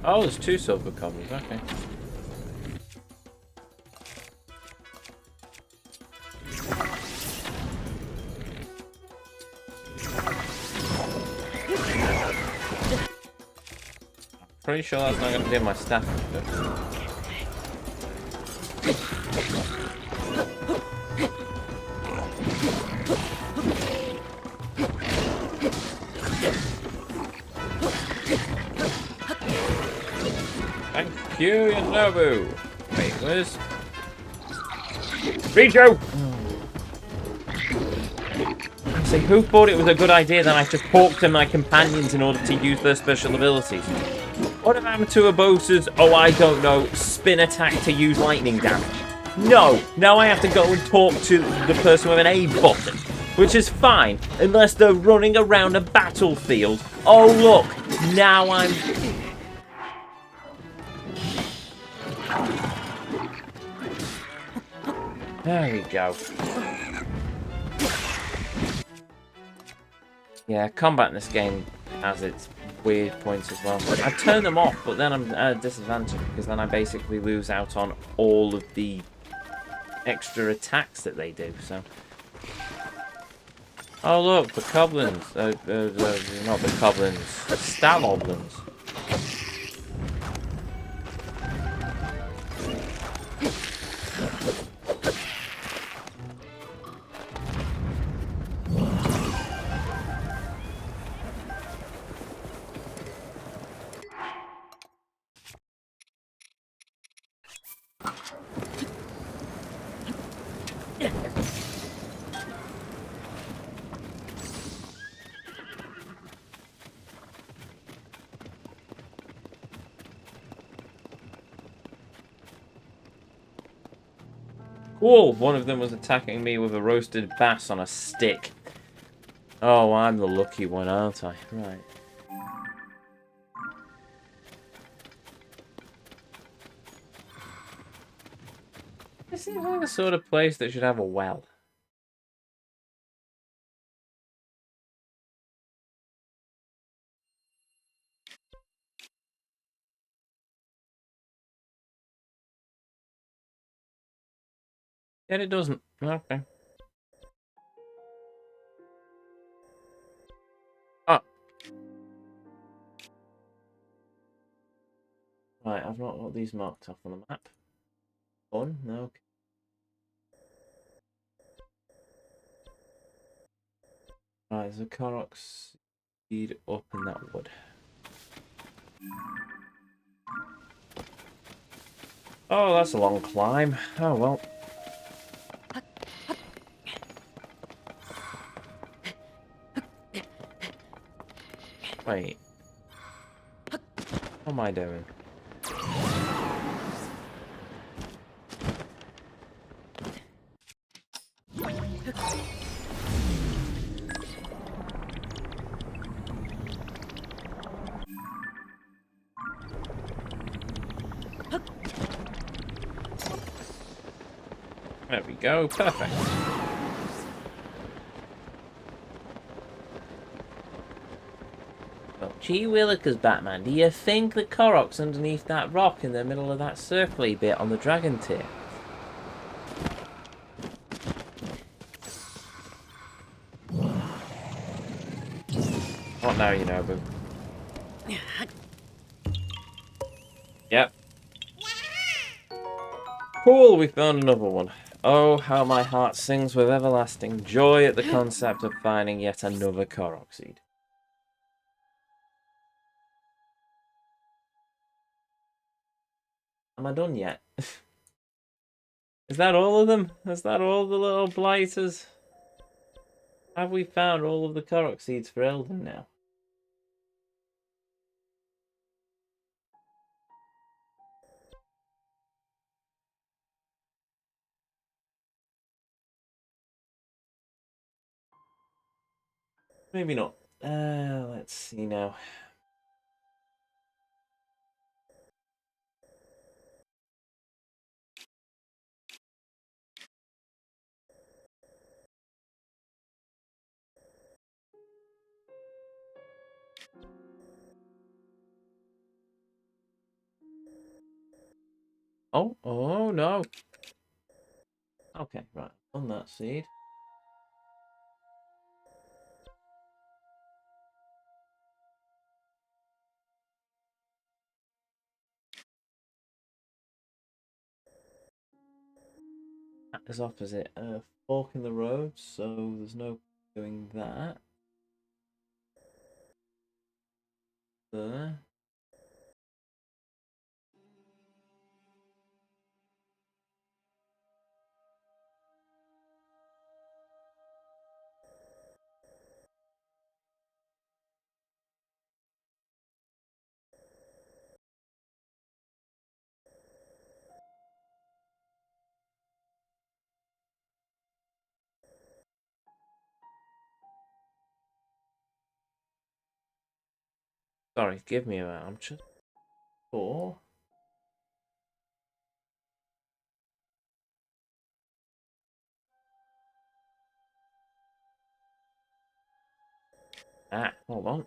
Oh, there's 2 silver coins. Okay. Pretty sure that's not going to be my staff. Thank you, Yonobu. Wait, where's Rijo? See, who thought it was a good idea that I should talk to my companions in order to use their special abilities? What about Matuabosa's, oh I don't know, spin attack to use lightning damage? No, now I have to go and talk to the person with an A button, which is fine, unless they're running around a battlefield. Oh look, now I'm... There we go. Yeah, combat in this game has its weird points as well. I turn them off, but then I'm at a disadvantage because then I basically lose out on all of the extra attacks that they do. So, oh look, the goblins. Not the goblins, Staloblins. Cool! One of them was attacking me with a roasted bass on a stick. Oh, I'm the lucky one, aren't I? Right. This seems like the sort of place that should have a well. Yet it doesn't. Okay. Oh. Right, I've not got these marked off on the map. Fun? No. Okay. Right, there's a Korok seed up in that wood. Oh, that's a long climb. Oh, well. Wait. What am I doing? There we go. Perfect. Well, gee willikers, Batman. Do you think the Korok's underneath that rock in the middle of that circly bit on the dragon tier? What now, Yonobu? Yep. Cool, we found another one. Oh, how my heart sings with everlasting joy at the concept of finding yet another Korok seed. Am I done yet? Is that all of them? Is that all the little blighters? Have we found all of the Korok seeds for Elden now? Maybe not. Let's see now. Oh no. Okay, right. On that seed. That is opposite. Fork in the road, so there's no doing that. There. Sorry, give me a minute. I'm just 4. Ah, hold on.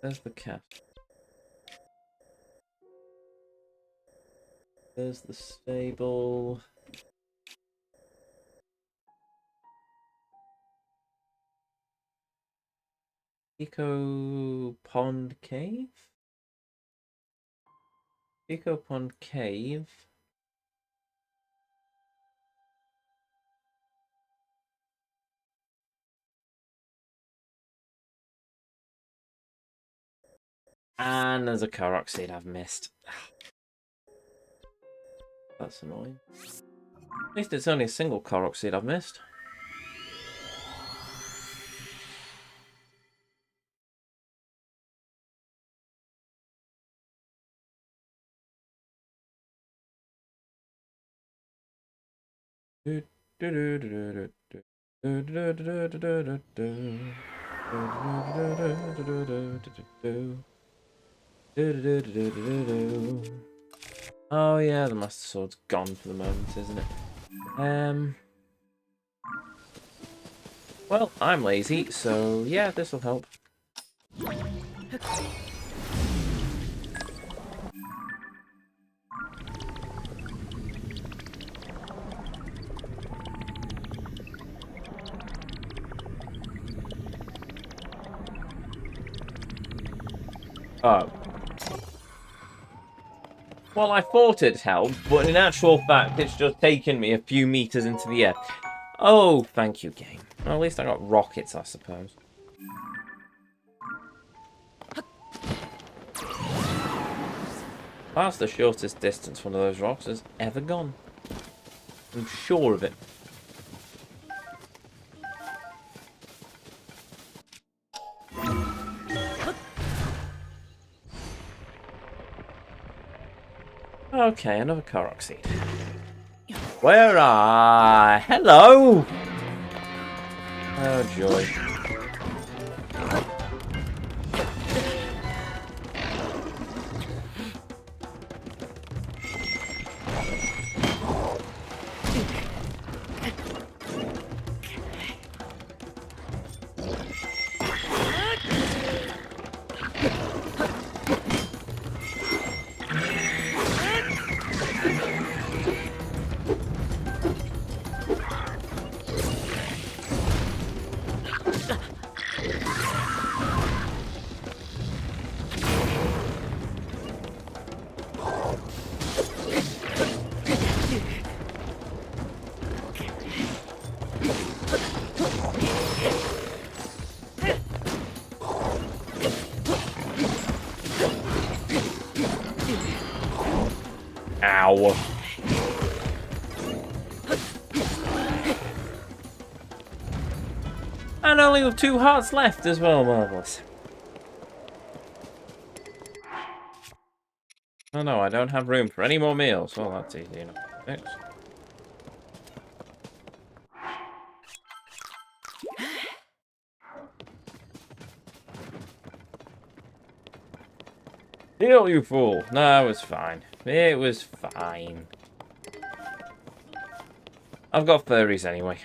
There's the cat. There's the stable. Eco Pond Cave? Eco Pond Cave. And there's a Korok seed I've missed. That's annoying. At least it's only a single Korok seed I've missed. Oh yeah, the Master Sword's gone for the moment, isn't it? Well, I'm lazy, so yeah, this'll help. Oh. Well, I thought it helped, but in actual fact, it's just taken me a few meters into the air. Oh, thank you, game. Well, at least I got rockets, I suppose. That's the shortest distance one of those rocks has ever gone. I'm sure of it. Okay, another Korok seed. Where are... Hello! Oh, joy. Ow. And only with 2 hearts left as well, marvellous. Oh no, I don't have room for any more meals. Well, that's easy enough to fix. Heal, you fool! No, it was fine. It was fine. I've got furries anyway.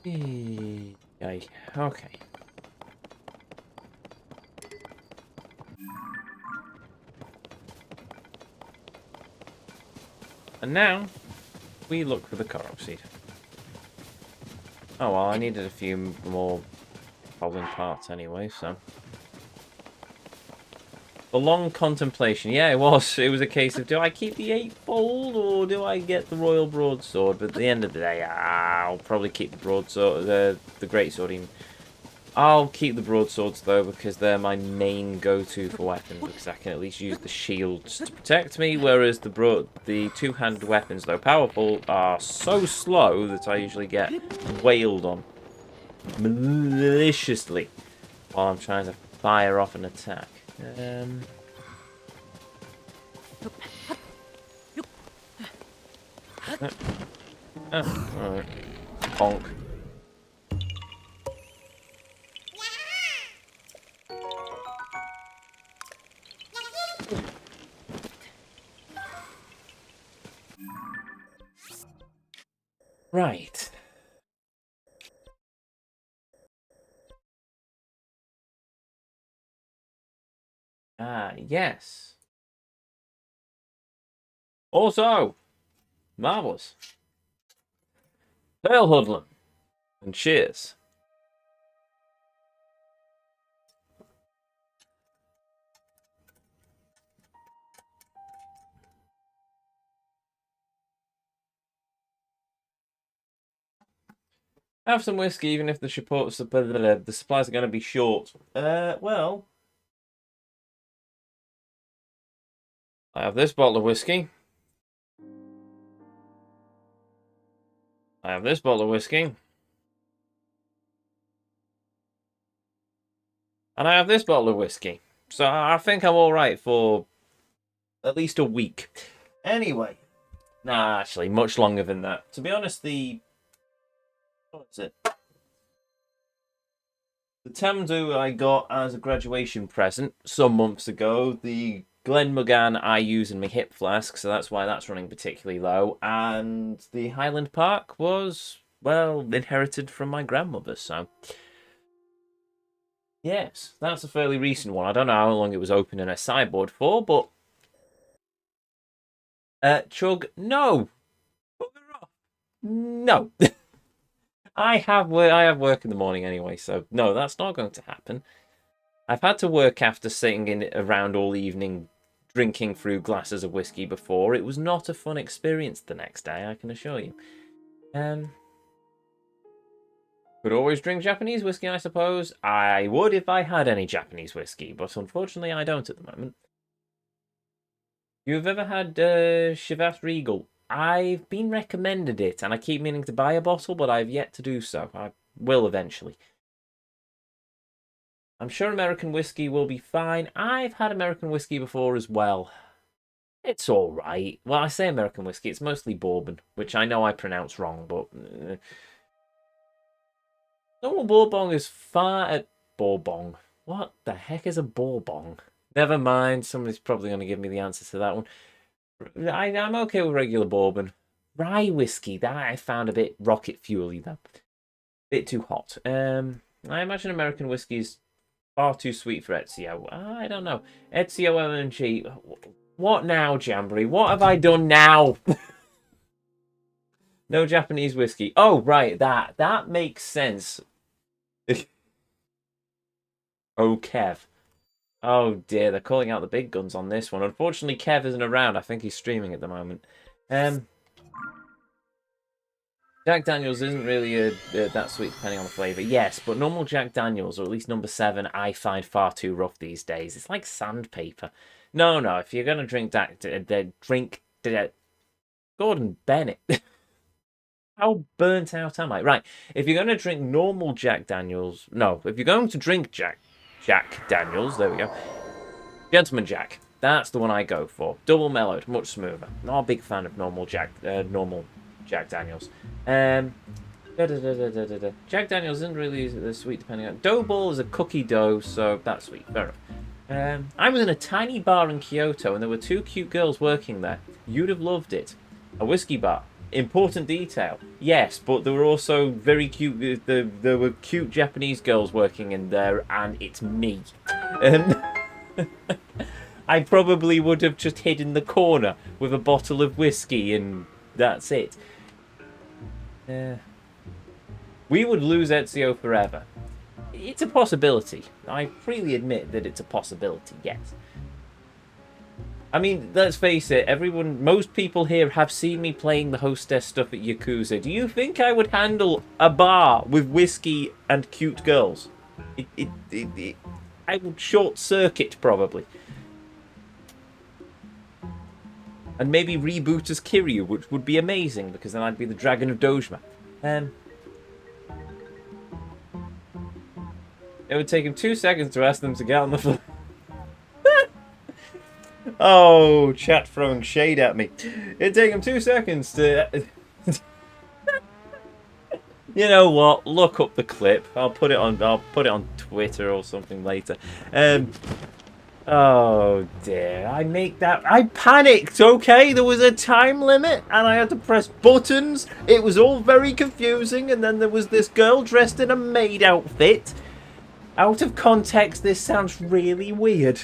Okay. Okay. And now, we look for the coral seed. Oh, well, I needed a few more pollen parts anyway, so... The long contemplation. Yeah, it was. It was a case of, do I keep the 8-fold or do I get the Royal Broadsword? But at the end of the day, I'll probably keep the Broadsword, the Greatsword even. I'll keep the Broadswords, though, because they're my main go-to for weapons, because I can at least use the shields to protect me, whereas the two-handed weapons, though powerful, are so slow that I usually get wailed on maliciously while I'm trying to fire off an attack. Alright. Honk. Right. Yes. Also, marvellous. Pearl Hoodlum. And cheers. Have some whiskey, even if the supplies are going to be short. Well, I have this bottle of whiskey. I have this bottle of whiskey. And I have this bottle of whiskey. So I think I'm alright for at least a week. Anyway. Nah, actually, much longer than that. To be honest, what is it? The Tamdu I got as a graduation present some months ago. The Glenmogan I use in my hip flask, so that's why that's running particularly low. And the Highland Park was, well, inherited from my grandmother, so... Yes, that's a fairly recent one. I don't know how long it was open in a sideboard for, but... Chug, no! Bugger off! No! I have work in the morning anyway, so no, that's not going to happen. I've had to work after sitting in around all evening drinking through glasses of whiskey before. It was not a fun experience the next day, I can assure you. Could always drink Japanese whiskey, I suppose. I would if I had any Japanese whiskey, but unfortunately I don't at the moment. You've ever had Chivas Regal? I've been recommended it, and I keep meaning to buy a bottle, but I've yet to do so. I will eventually. I'm sure American whiskey will be fine. I've had American whiskey before as well. It's alright. Well, I say American whiskey, it's mostly bourbon, which I know I pronounce wrong, but... normal bourbon is far... bourbon. What the heck is a bourbon? Never mind, somebody's probably going to give me the answer to that one. I'm okay with regular bourbon. Rye whiskey, that I found a bit rocket fuel-y, though. Bit too hot. I imagine American whiskey is far too sweet for Ezio. I don't know. Ezio LNG. What now, Jamboree? What have I done now? No Japanese whiskey. Oh, right, that makes sense. Oh, Kev. Oh dear, they're calling out the big guns on this one. Unfortunately, Kev isn't around. I think he's streaming at the moment. Jack Daniels isn't really that sweet depending on the flavour. Yes, but normal Jack Daniels, or at least number 7, I find far too rough these days. It's like sandpaper. No, if you're going to drink drink Gordon Bennett. How burnt out am I? Right, if you're going to drink normal Jack Daniels... No, if you're going to drink Jack Daniels, there we go. Gentleman Jack. That's the one I go for. Double mellowed, much smoother. Not a big fan of normal Jack Daniels. Jack Daniels isn't really sweet depending on... Dough ball is a cookie dough, so that's sweet. Fair enough. I was in a tiny bar in Kyoto, and there were 2 cute girls working there. You'd have loved it. A whiskey bar. important detail. Yes, but there were also very cute. There were cute Japanese girls working in there, and it's me. I probably would have just hid in the corner with a bottle of whiskey, and that's it. We would lose Ezio forever. It's a possibility. I freely admit that it's a possibility, yes. I mean, let's face it, most people here have seen me playing the hostess stuff at Yakuza. Do you think I would handle a bar with whiskey and cute girls? I would short circuit, probably. And maybe reboot as Kiryu, which would be amazing, because then I'd be the Dragon of Dojima. It would take him 2 seconds to ask them to get on the floor. Oh, chat throwing shade at me. It'd take him 2 seconds to... You know what? Look up the clip. I'll put it on Twitter or something later. Oh dear. I panicked, okay? There was a time limit and I had to press buttons. It was all very confusing, and then there was this girl dressed in a maid outfit. Out of context, this sounds really weird.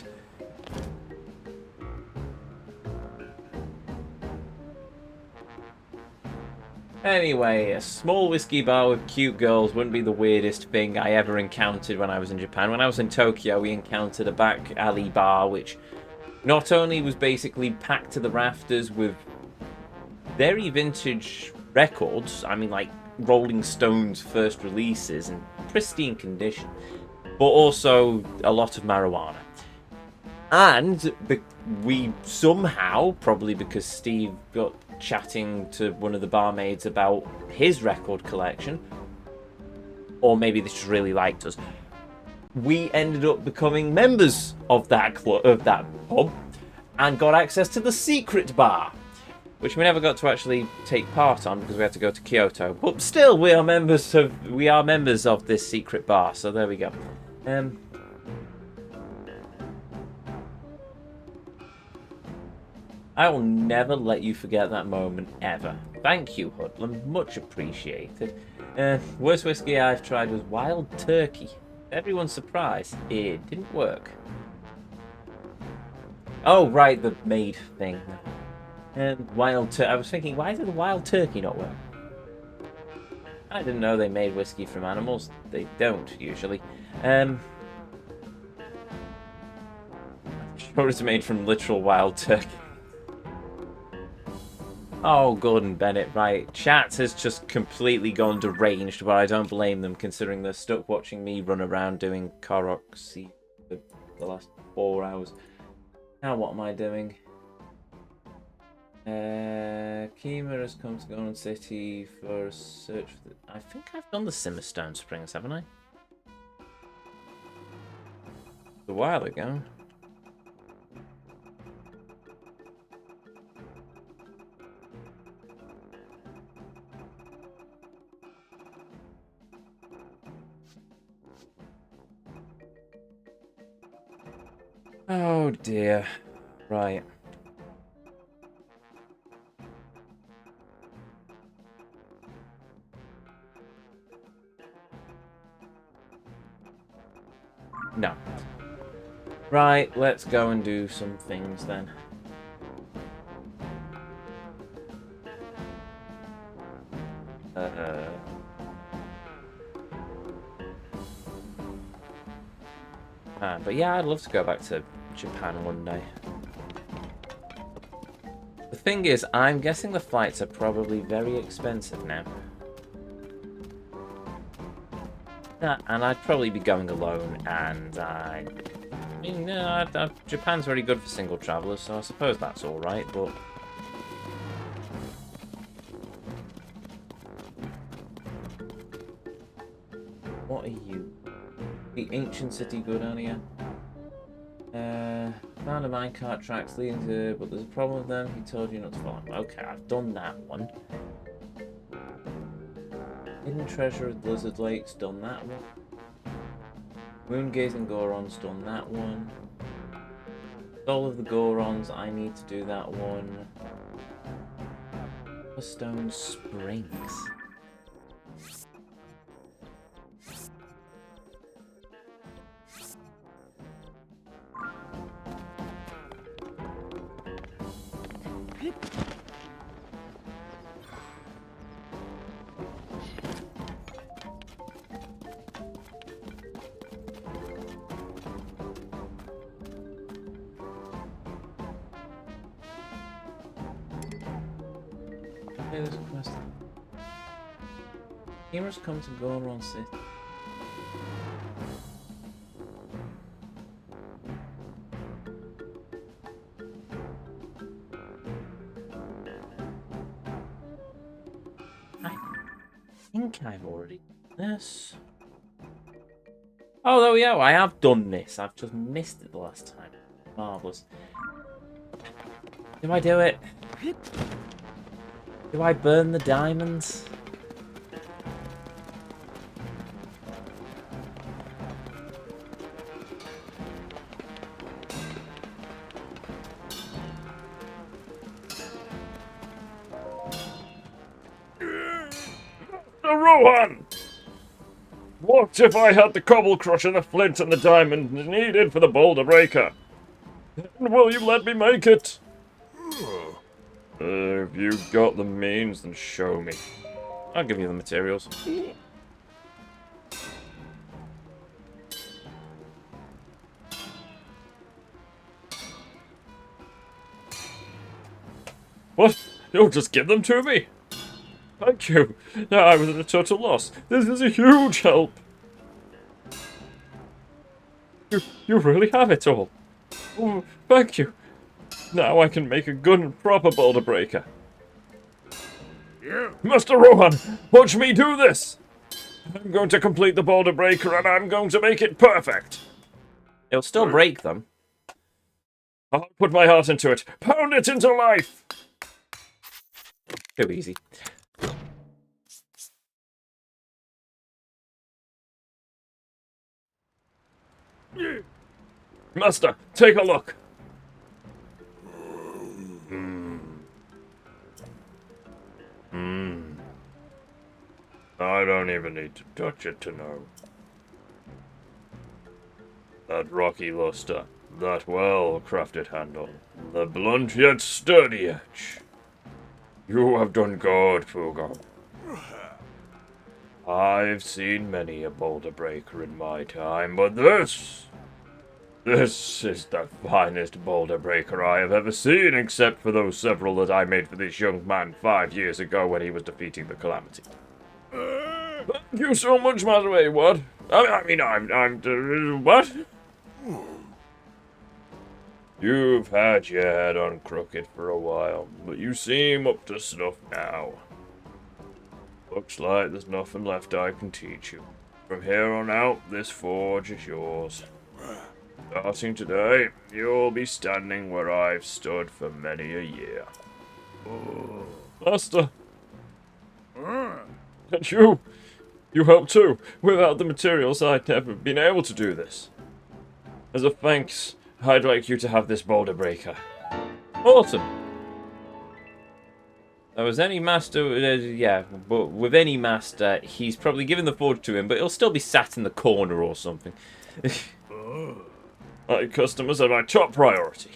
Anyway, a small whiskey bar with cute girls wouldn't be the weirdest thing I ever encountered when I was in Japan. When I was in Tokyo, we encountered a back alley bar which not only was basically packed to the rafters with very vintage records, I mean like Rolling Stones' first releases in pristine condition, but also a lot of marijuana. And we somehow, probably because Steve got chatting to one of the barmaids about his record collection, or maybe they just really liked us, we ended up becoming members of that club, of that pub, and got access to the secret bar, which we never got to actually take part on because we had to go to Kyoto. But still, we are members of this secret bar. So there we go. I will never let you forget that moment, ever. Thank you, Hoodlum. Much appreciated. Worst whiskey I've tried was Wild Turkey. Everyone's surprised, it didn't work. Oh, right, the maid thing. Wild Turkey. I was thinking, why did the Wild Turkey not work? I didn't know they made whiskey from animals. They don't, usually. I'm sure it's made from literal wild turkey. Oh, Gordon Bennett, right. Chat has just completely gone deranged, but I don't blame them, considering they're stuck watching me run around doing Karoksi for the last 4 hours. Now what am I doing? Kima has come to Golden City for a search for the... I think I've done the Simmerstone Springs, haven't I? A while ago. Oh dear. Right. No. Right, let's go and do some things then. But yeah, I'd love to go back to Japan one day. The thing is, I'm guessing the flights are probably very expensive now. And I'd probably be going alone, and Japan's very good for single travellers, so I suppose that's alright, but... What are you? The ancient city go down here. Found a minecart tracks leading to... But there's a problem with them, he told you not to follow him. Okay, I've done that one. Hidden treasure of Blizzard Lakes, done that one. Moongazing Gorons, done that one. Soul of the Gorons, I need to do that one. Stone Springs. Heroes come to Goron City. I think I've already done this. Oh, there we go. I have done this. I've just missed it the last time. Marvellous. Do I do it? Do I burn the diamonds? Rohan! What if I had the cobble crusher, the flint, and the diamond needed for the boulder breaker? And will you let me make it? If you've got the means, then show me. I'll give you the materials. What? You'll just give them to me? Thank you. I was at a total loss. This is a huge help. You really have it all. Oh, thank you. Now I can make a good and proper boulder breaker. Yeah. Master Rohan, watch me do this. I'm going to complete the boulder breaker and I'm going to make it perfect. It'll still break them. I'll put my heart into it. Pound it into life. Too easy. Master, take a look. I don't even need to touch it to know. That rocky luster, that well-crafted handle, the blunt yet sturdy edge. You have done good, Fugo. I've seen many a boulder breaker in my time, but this is the finest boulder breaker I have ever seen, except for those several that I made for this young man 5 years ago when he was defeating the Calamity. Thank you so much, Master Way, what? What? You've had your head on crooked for a while, but you seem up to snuff now. Looks like there's nothing left I can teach you. From here on out, this forge is yours. Starting today, you'll be standing where I've stood for many a year. Master! And you helped too. Without the materials, I'd never been able to do this. As a thanks, I'd like you to have this boulder breaker. Awesome. There was any master, yeah, but with any master, he's probably given the forge to him, but he'll still be sat in the corner or something. My customers are my top priority.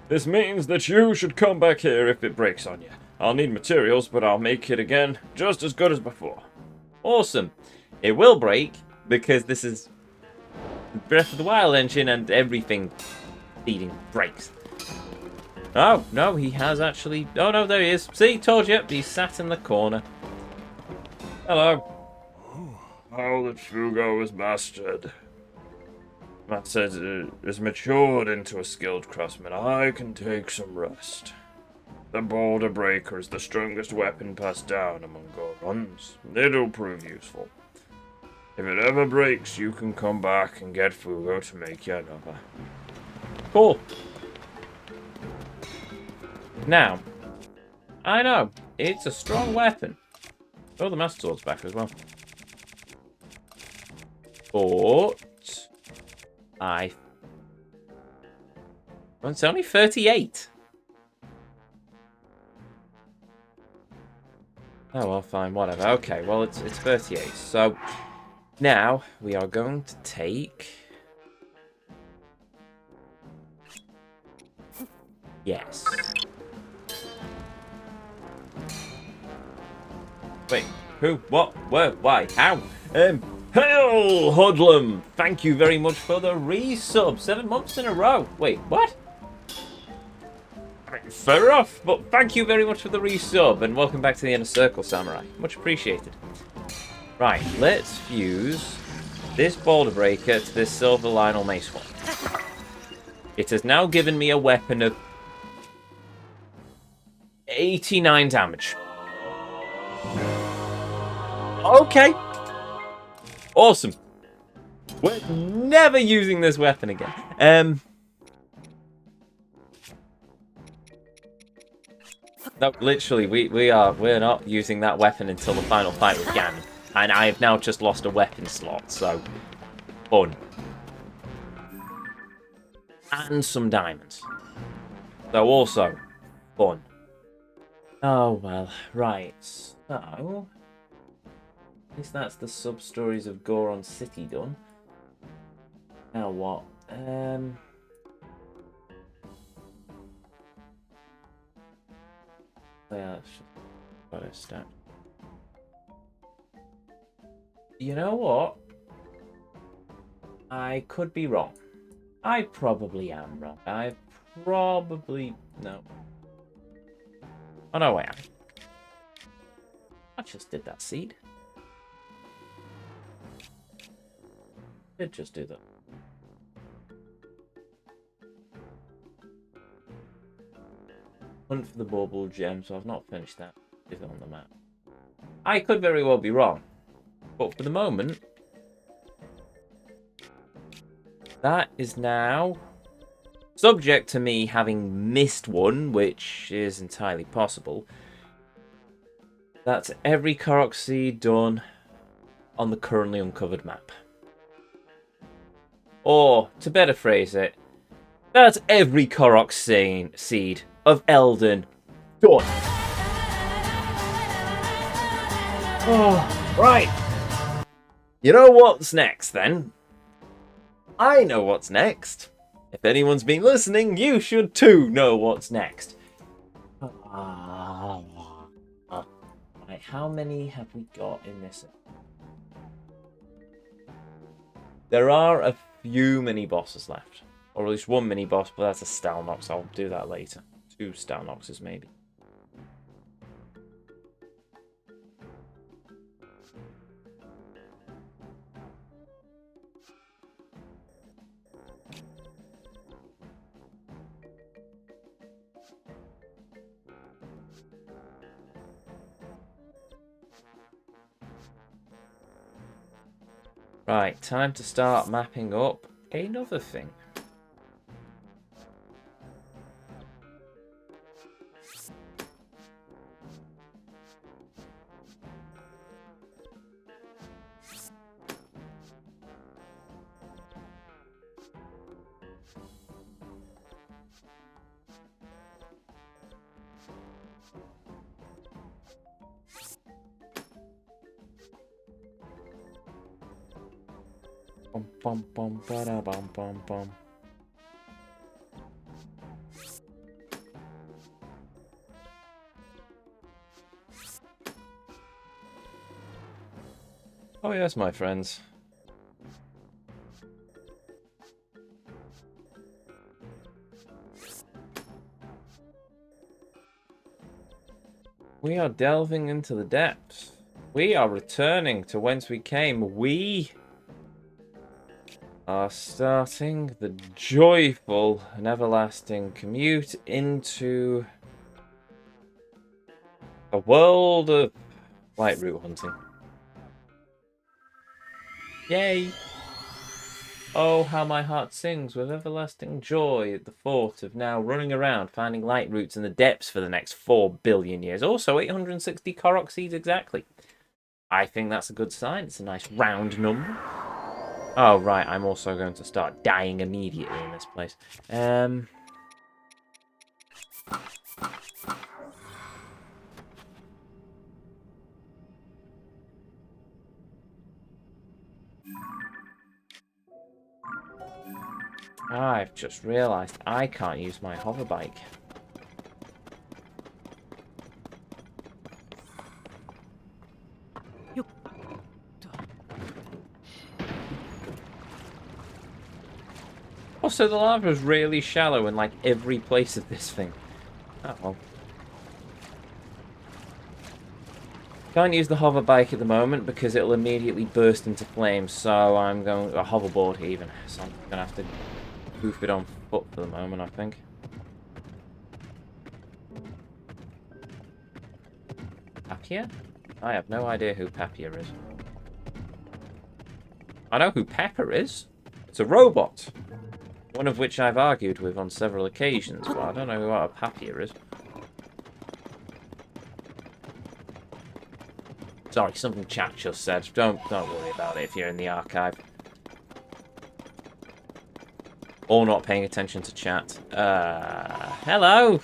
This means that you should come back here if it breaks on you. I'll need materials, but I'll make it again just as good as before. Awesome. It will break, because this is Breath of the Wild engine and everything feeding breaks. Oh, no, he has actually... Oh, no, there he is. See, told you. He's sat in the corner. Hello. Now that Fugo is mastered, Matt says is matured into a skilled craftsman, I can take some rest. The boulder breaker is the strongest weapon passed down among Gorons. It'll prove useful. If it ever breaks, you can come back and get Fugo to make you another. Cool. Now, I know, it's a strong weapon. Oh, the Master Sword's back as well. But... Well, it's only 38. Oh, well, fine, whatever. Okay, well, it's 38. So, now, we are going to take... Yes. Wait, who? What? Where? Why? How? Hail, Hoodlum! Thank you very much for the resub. 7 months in a row. Wait, what? Fair enough, but thank you very much for the resub, and welcome back to the Inner Circle, Samurai. Much appreciated. Right, let's fuse this Boulder Breaker to this Silver Lionel Mace one. It has now given me a weapon of 89 damage. Okay. Awesome. We're never using this weapon again. No, literally, we're not using that weapon until the final fight with Ganon. And I have now just lost a weapon slot, so fun. And some diamonds. So also fun. Oh well, right. So at least that's the sub-stories of Goron City done. Now what? Yeah, that's just got a stat. You know what? I could be wrong. I probably am wrong. I probably... No. Oh, no, wait. I just did that seed. Did just do that. Hunt for the bauble gem, so I've not finished that. Is it on the map? I could very well be wrong. But for the moment... That is now subject to me having missed one, which is entirely possible. That's every Korok seed done on the currently uncovered map. Or, to better phrase it, that's every Korok seed of Elden done. Oh, right. You know what's next, then? I know what's next. If anyone's been listening, you should too know what's next. Right, how many have we got in this? There are a few mini-bosses left. Or at least one mini-boss, but that's a Stalnox. I'll do that later. 2 Stalnoxes, maybe. Right, time to start mapping up another thing. Bum bum bum ba da bum bum bum. Oh yes, my friends. We are delving into the depths. We are returning to whence we came. We are starting the joyful and everlasting commute into a world of Lightroot hunting. Yay! Oh, how my heart sings with everlasting joy at the thought of now running around finding light roots in the depths for the next 4 billion years. Also, 860 Korok seeds exactly. I think that's a good sign. It's a nice round number. Oh, right. I'm also going to start dying immediately in this place. I've just realised I can't use my hover bike. Also, the lava is really shallow in like every place of this thing. Oh well. Can't use the hover bike at the moment because it'll immediately burst into flames, so I'm going... a hoverboard even, so I'm gonna have to goof it on foot for the moment, I think. Papia? I have no idea who Papia is. I know who Pepper is. It's a robot. One of which I've argued with on several occasions, but I don't know what a Papia is. Sorry, something chat just said. Don't worry about it if you're in the archive. Or not paying attention to chat. Hello!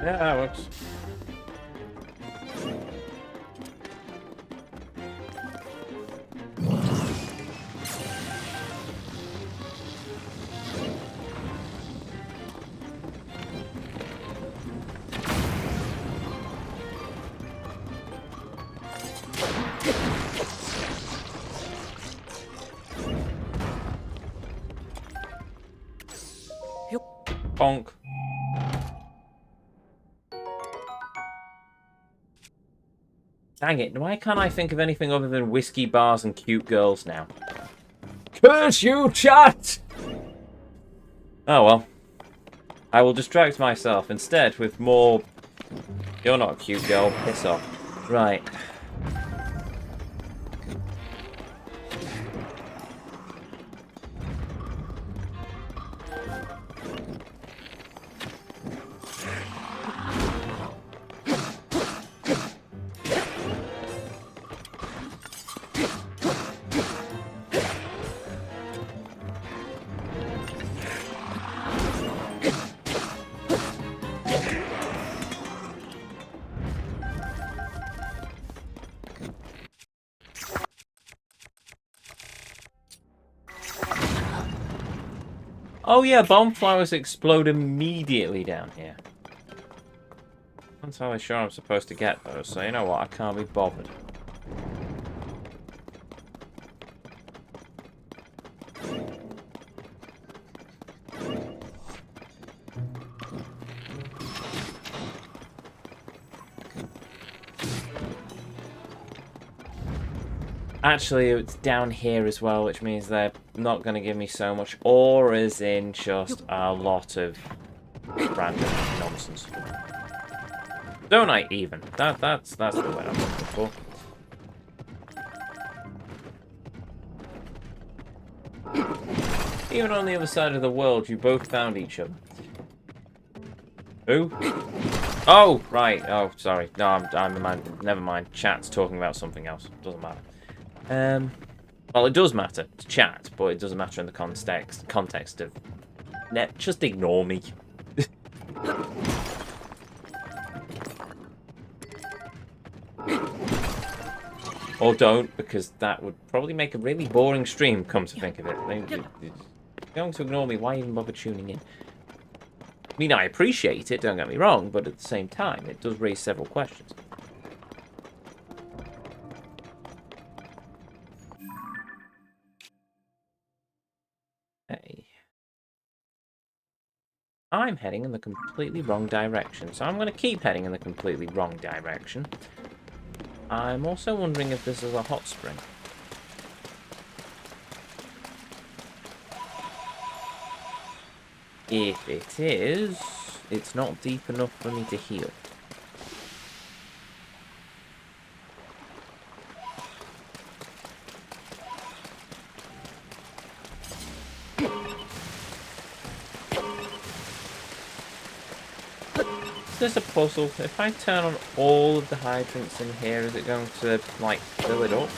Yeah, that works. Bonk. Dang it, why can't I think of anything other than whiskey bars and cute girls now? Curse you, chat! Oh well. I will distract myself instead with more... You're not a cute girl, piss off. Right. Oh yeah, bomb flowers explode immediately down here. I'm not entirely sure I'm supposed to get those, so you know what, I can't be bothered. Actually, it's down here as well, which means they're not going to give me so much, or as in just a lot of random nonsense. Don't I even? That's the word I'm looking for. Even on the other side of the world, you both found each other. Who? Oh, right. Oh, sorry. No, I'm never mind. Chat's talking about something else. Doesn't matter. Well, it does matter to chat, but it doesn't matter in the context of... just ignore me. Or don't, because that would probably make a really boring stream, come to think of it. You're going to ignore me, why even bother tuning in? I mean, I appreciate it, don't get me wrong, but at the same time, it does raise several questions. Hey. I'm heading in the completely wrong direction, so I'm going to keep heading in the completely wrong direction. I'm also wondering if this is a hot spring. If it is, it's not deep enough for me to heal. there's a puzzle. If I turn on all of the hydrants in here, is it going to, like, fill it up?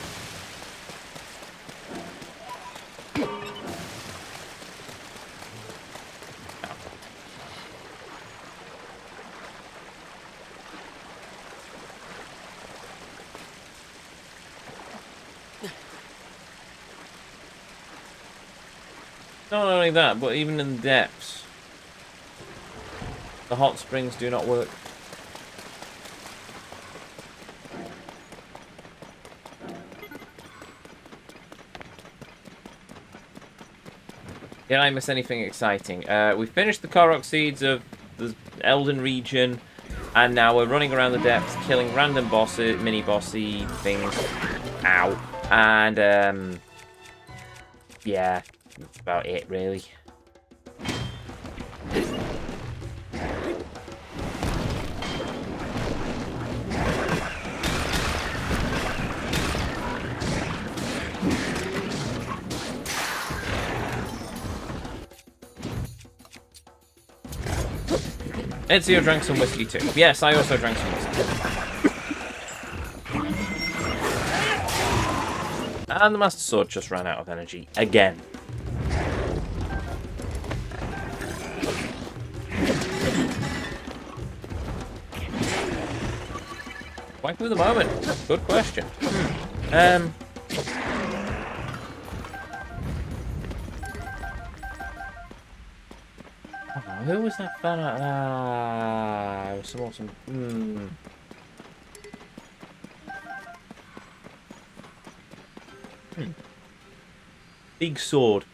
Not only that, but even in the depths, the hot springs do not work. Did I miss anything exciting? We finished the Korok Seeds of the Elden region, and now we're running around the depths, killing random bosses, mini-bossy things. Ow. And, yeah, that's about it, really. Ezio drank some whiskey too. Yes, I also drank some whiskey. And the Master Sword just ran out of energy again. Why for the moment? Good question. Who was that fella? It was some awesome. Big sword.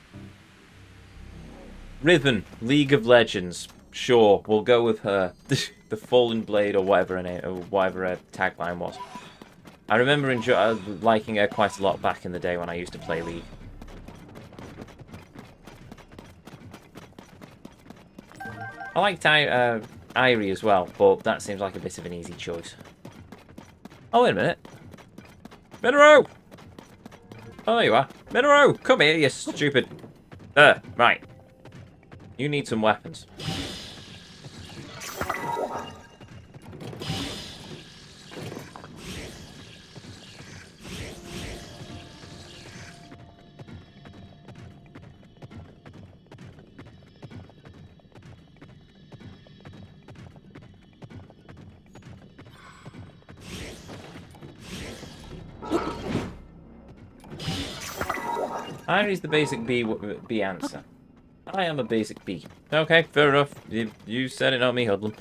Riven, League of Legends. Sure, we'll go with her. The Fallen Blade, or whatever her name, or whatever her tagline was. I remember liking her quite a lot back in the day when I used to play League. I liked Irie as well, but that seems like a bit of an easy choice. Oh, wait a minute. Minero! Oh, there you are. Minero, come here, you stupid... right. You need some weapons. Irie's the basic B answer. I am a basic B. Okay, fair enough. You said it, not me, Hoodlum.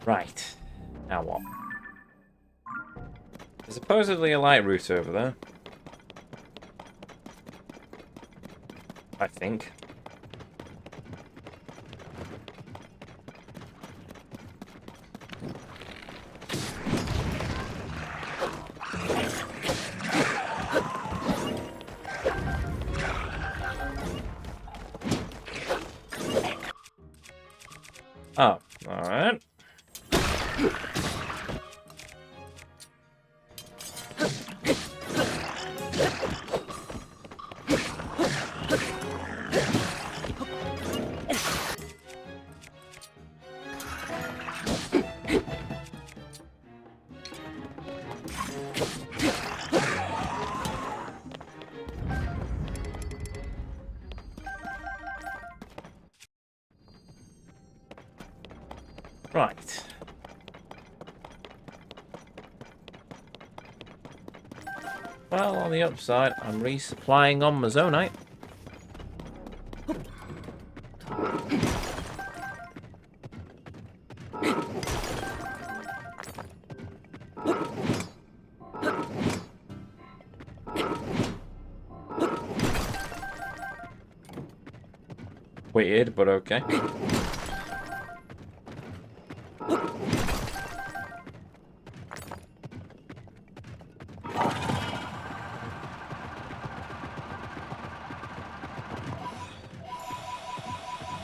Right. Now what? There's supposedly a light route over there. I think. Oh, alright. Right. Well, on the upside, I'm resupplying on my Zonite. Weird, but okay.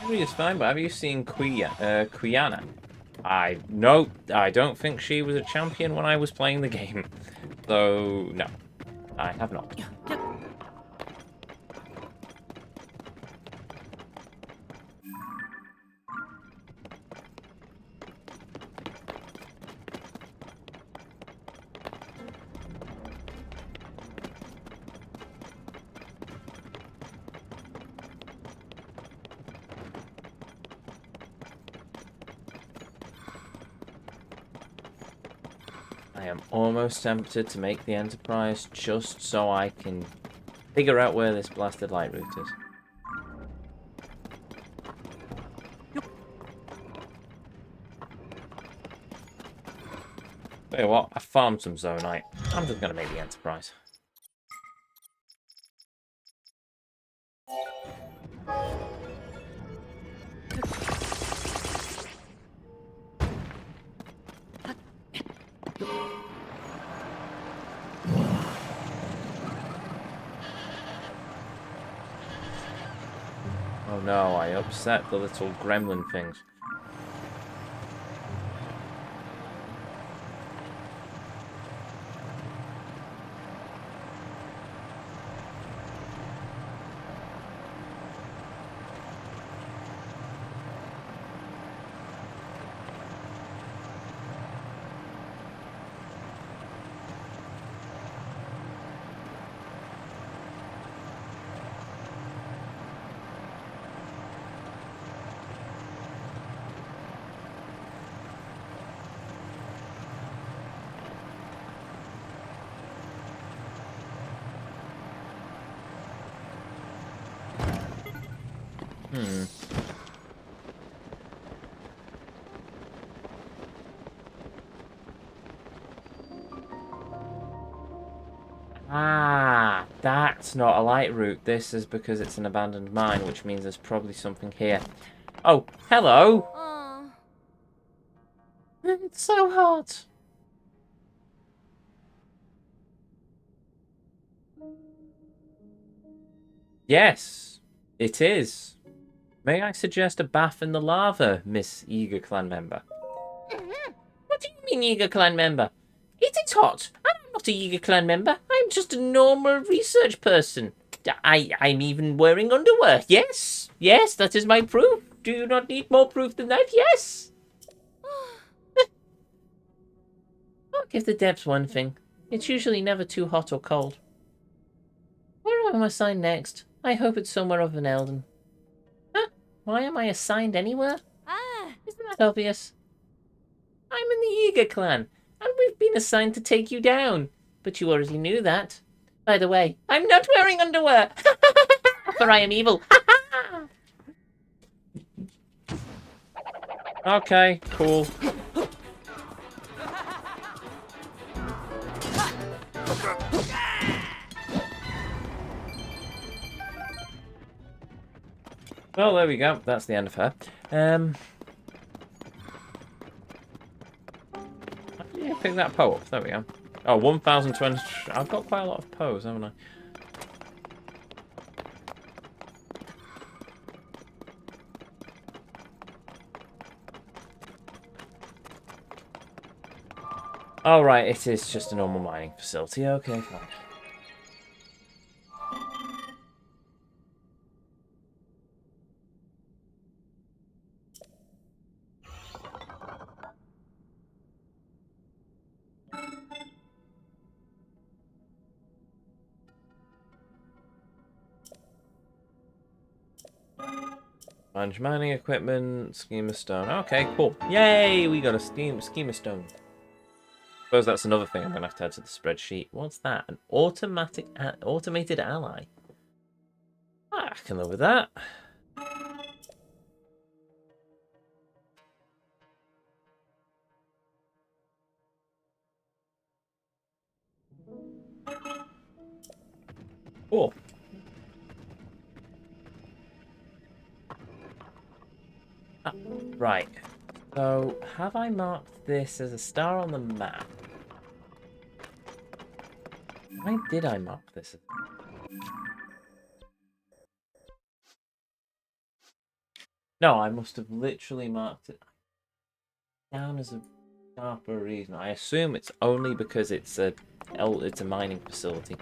Is fine, but have you seen Quiana? No, I don't think she was a champion when I was playing the game. So, no. I have not. I am almost tempted to make the Enterprise just so I can figure out where this blasted light route is. Tell you what, I farmed some Zonite. I'm just going to make the Enterprise. Oh no, I upset the little gremlin things. Ah, that's not a light route. This is because it's an abandoned mine, which means there's probably something here. Oh, hello! It's so hot! Yes, it is. May I suggest a bath in the lava, Miss Eager Clan member? What do you mean, Eager Clan member? It is hot. I'm not a Eager Clan member. I'm just a normal research person. I'm even wearing underwear. Yes, yes, that is my proof. Do you not need more proof than that? Yes. I'll give the devs one thing. It's usually never too hot or cold. Where am I assigned next? I hope it's somewhere other than Elden. Huh? Why am I assigned anywhere? Isn't that obvious? I'm in the Eager Clan, and we've been assigned to take you down. But you already knew that. By the way, I'm not wearing underwear! For I am evil. Okay, cool. Well, there we go. That's the end of her. How did you pick that Poe up? There we go. Oh, 1,020. I've got quite a lot of Poes, haven't I? Oh, right. It is just a normal mining facility. Okay, fine. Manage mining equipment, schema stone. Okay, cool. Yay, we got a schema stone. Suppose that's another thing I'm gonna have to add to the spreadsheet. What's that? An automated ally. Ah, I can live with that. Cool. Ah, right. So, have I marked this as a star on the map? Why did I mark this? No, I must have literally marked it down as a Sharper reason. I assume it's only because it's a mining facility.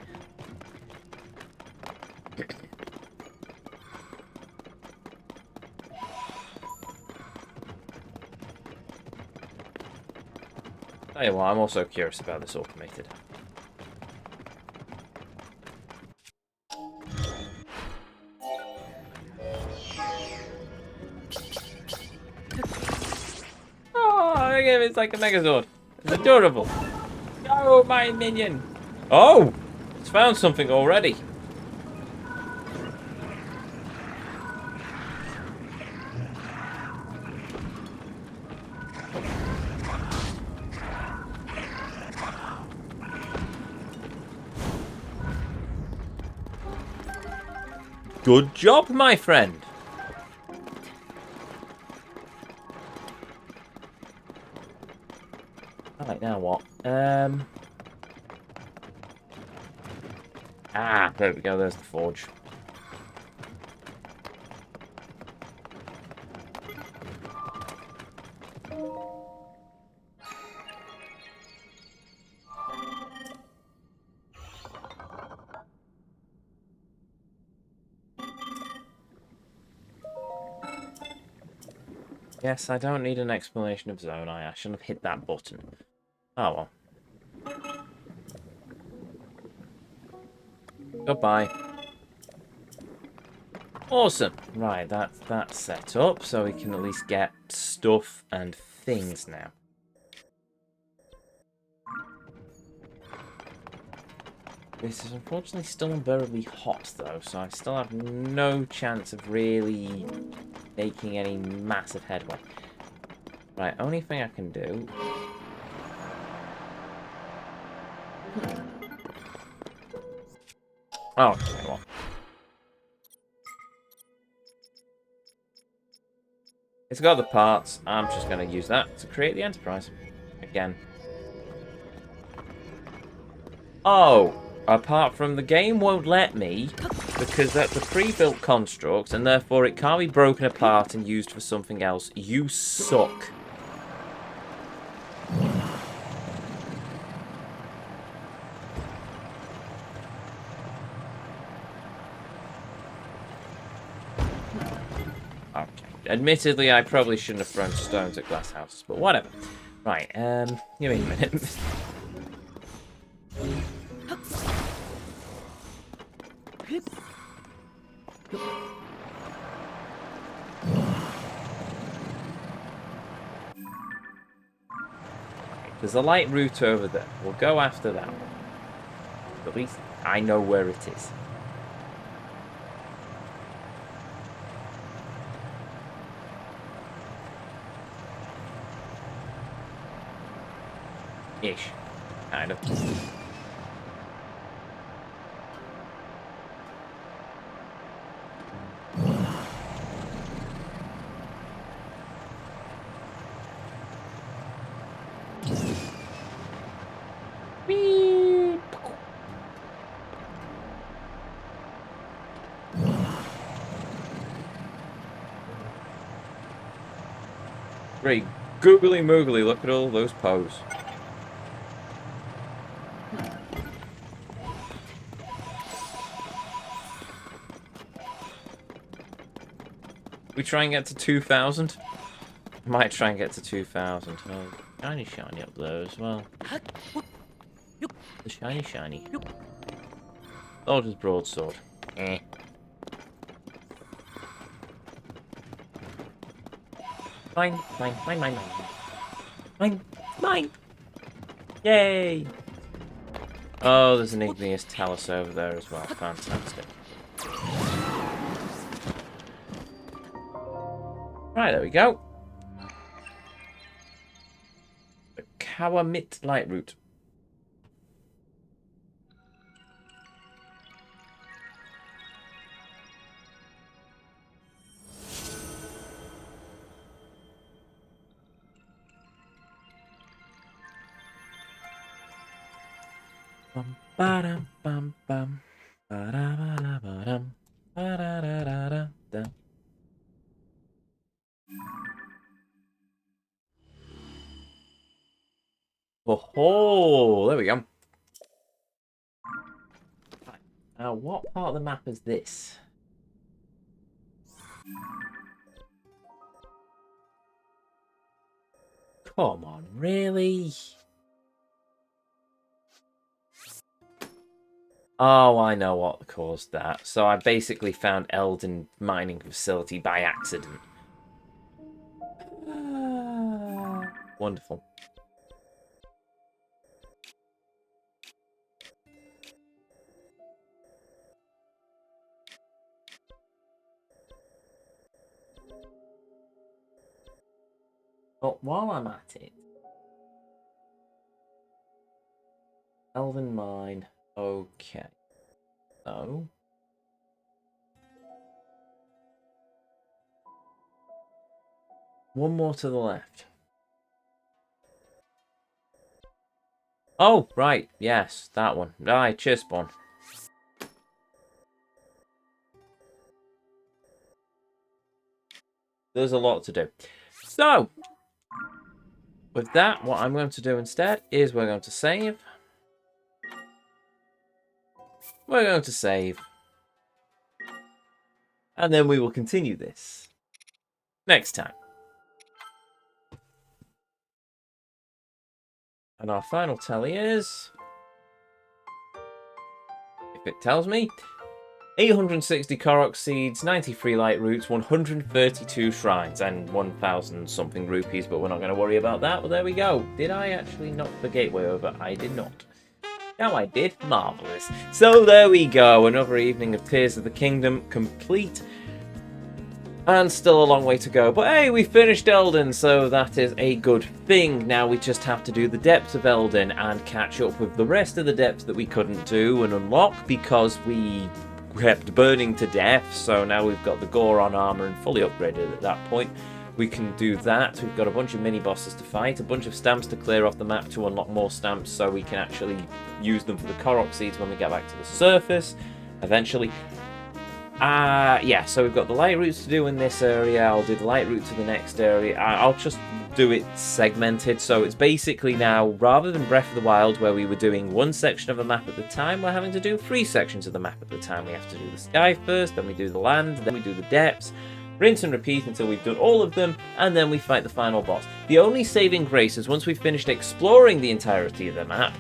Tell you what, I'm also curious about this automated. Oh, look at him, it's like a Megazord. It's adorable. Go, my minion. Oh, it's found something already. Good job, my friend. Alright, now what? Ah, there we go, there's the forge. Yes, I don't need an explanation of Zonai. I shouldn't have hit that button. Oh well. Goodbye. Awesome. Right, that's set up, so we can at least get stuff and things now. This is unfortunately still unbearably hot, though, so I still have no chance of really making any massive headway. Right, only thing I can do... Oh, okay, well. It's got the parts. I'm just going to use that to create the Enterprise. Again. Oh! Apart from the game won't let me, because that's a pre-built construct, and therefore it can't be broken apart and used for something else. You suck. Okay. Admittedly, I probably shouldn't have thrown stones at glass houses, but whatever. Right, give me a minute. There's a light route over there. We'll go after that one. At least I know where it is. Ish. Kind of. Whee! Great. Googly moogly, look at all those pose. We try and get to 2,000? Might try and get to 2,000. Oh, shiny up there as well. The shiny. Soldier's broadsword. Eh. Mine. Yay! Oh, there's an igneous talus over there as well. Fantastic. Right, there we go. The Kawamit light route. Bum ba-dum bum bum. Ba-da-ba-da-ba-dum. Ba-da-da-da-da-da. Oh, there we go. Right. Now, what part of the map is this? Come on, really? Oh, I know what caused that. So I basically found Elden mining facility by accident. Wonderful. But while I'm at it, Elven mine. Okay. So one more to the left. Oh, right. Yes, that one. Right, cheers, Spawn. There's a lot to do. So, with that, what I'm going to do instead is we're going to save. We're going to save. And then we will continue this next time. And our final tally is, if it tells me, 860 Korok seeds, 93 light roots, 132 shrines, and 1,000 something rupees, but we're not going to worry about that. Well, there we go. Did I actually knock the gateway over? I did not. No, I did. Marvellous. So there we go. Another evening of Tears of the Kingdom complete. And still a long way to go. But hey, we finished Elden, so that is a good thing. Now we just have to do the depths of Elden and catch up with the rest of the depths that we couldn't do and unlock because we kept burning to death. So now we've got the Goron armor and fully upgraded at that point. We can do that. We've got a bunch of mini-bosses to fight, a bunch of stamps to clear off the map to unlock more stamps so we can actually use them for the Korok seeds when we get back to the surface, eventually. Yeah, so we've got the light routes to do in this area. I'll do the light route to the next area. I'll just do it segmented. So it's basically now, rather than Breath of the Wild, where we were doing one section of a map at the time, we're having to do 3 sections of the map at the time. We have to do the sky first, then we do the land, then we do the depths. Rinse and repeat until we've done all of them, and then we fight the final boss. The only saving grace is once we've finished exploring the entirety of the map,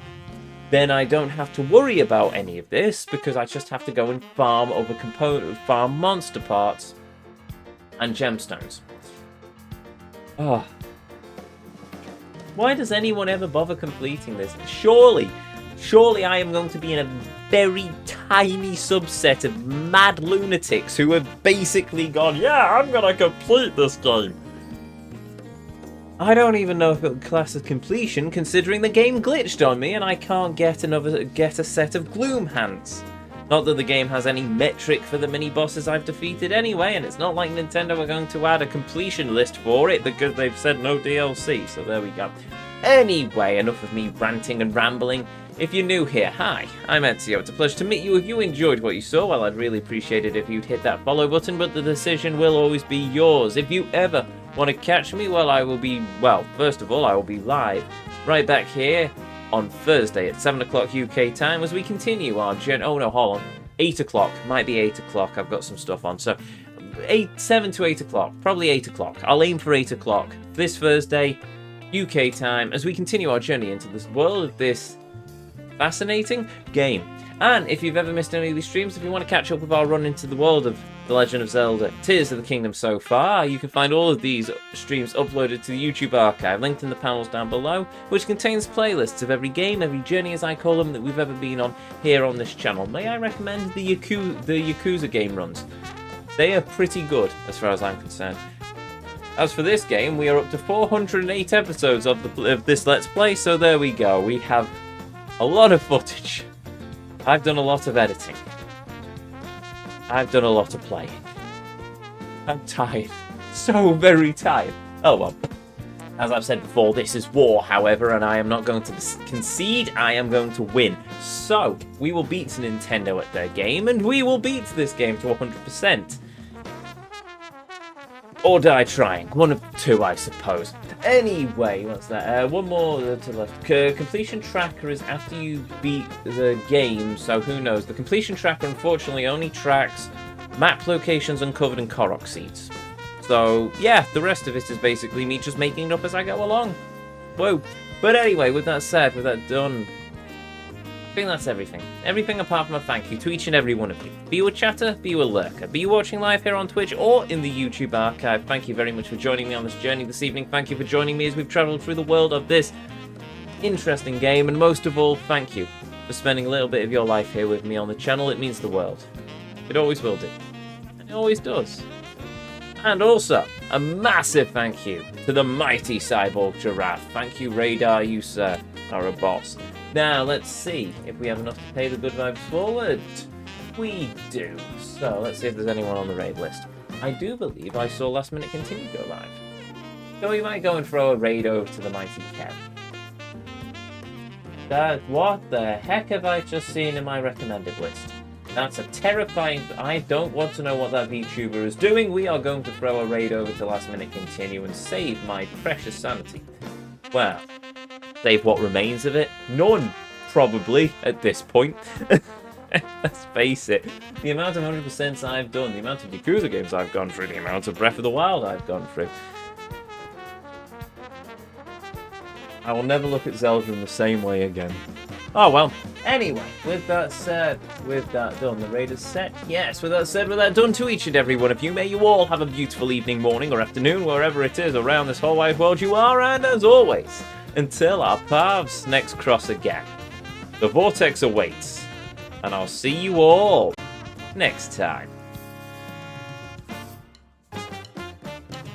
then I don't have to worry about any of this, because I just have to go and farm farm monster parts and gemstones. Oh. Why does anyone ever bother completing this? Surely I am going to be in a very tiny subset of mad lunatics who have basically gone, yeah, I'm gonna complete this game. I don't even know if it would class as completion, considering the game glitched on me and I can't get a set of Gloom Hands. Not that the game has any metric for the mini-bosses I've defeated anyway, and it's not like Nintendo are going to add a completion list for it because they've said no DLC, so there we go. Anyway, enough of me ranting and rambling. If you're new here, hi, I'm Ezio. It's a pleasure to meet you. If you enjoyed what you saw, well, I'd really appreciate it if you'd hit that follow button, but the decision will always be yours. If you ever want to catch me, well, I will be, first of all, I will be live right back here on Thursday at 7 o'clock UK time as we continue our journey. Oh, no, hold on. 8 o'clock. Might be 8 o'clock. I've got some stuff on. So, 7 to 8 o'clock. Probably 8 o'clock. I'll aim for 8 o'clock this Thursday, UK time, as we continue our journey into this world of this fascinating game. And if you've ever missed any of these streams, if you want to catch up with our run into the world of The Legend of Zelda, Tears of the Kingdom so far, you can find all of these streams uploaded to the YouTube archive, linked in the panels down below, which contains playlists of every game, every journey as I call them, that we've ever been on here on this channel. May I recommend the Yakuza game runs? They are pretty good, as far as I'm concerned. As for this game, we are up to 408 episodes of this Let's Play, so there we go. We have a lot of footage. I've done a lot of editing. I've done a lot of playing. I'm tired. So very tired. Oh well. As I've said before, this is war, however, and I am not going to concede. I am going to win. So, we will beat Nintendo at their game, and we will beat this game to 100%. Or die trying. One of two, I suppose. Anyway, what's that? One more to the left. Completion tracker is after you beat the game, so who knows? The completion tracker, unfortunately, only tracks map locations uncovered in Korok seeds. So, yeah, the rest of it is basically me just making it up as I go along. Whoa. But anyway, with that said, with that done, I think that's everything. Everything apart from a thank you to each and every one of you. Be you a chatter, be you a lurker, be you watching live here on Twitch or in the YouTube archive. Thank you very much for joining me on this journey this evening. Thank you for joining me as we've travelled through the world of this interesting game. And most of all, thank you for spending a little bit of your life here with me on the channel. It means the world. It always will do. And it always does. And also, a massive thank you to the mighty Cyborg Giraffe. Thank you, Radar, you sir are a boss. Now, let's see if we have enough to pay the good vibes forward. We do. So, let's see if there's anyone on the raid list. I do believe I saw Last Minute Continue go live. So we might go and throw a raid over to the mighty Kev. What the heck have I just seen in my recommended list? That's a terrifying... I don't want to know what that VTuber is doing. We are going to throw a raid over to Last Minute Continue and save my precious sanity. Well, save what remains of it? None, probably, at this point. Let's face it. The amount of 100% I've done, the amount of Yakuza games I've gone through, the amount of Breath of the Wild I've gone through. I will never look at Zelda in the same way again. Oh, well. Anyway, with that said, with that done, the raid is set. Yes, with that said, with that done to each and every one of you, may you all have a beautiful evening, morning, or afternoon, wherever it is around this whole wide world you are, and as always, until our paths next cross again, the Vortex awaits, and I'll see you all next time.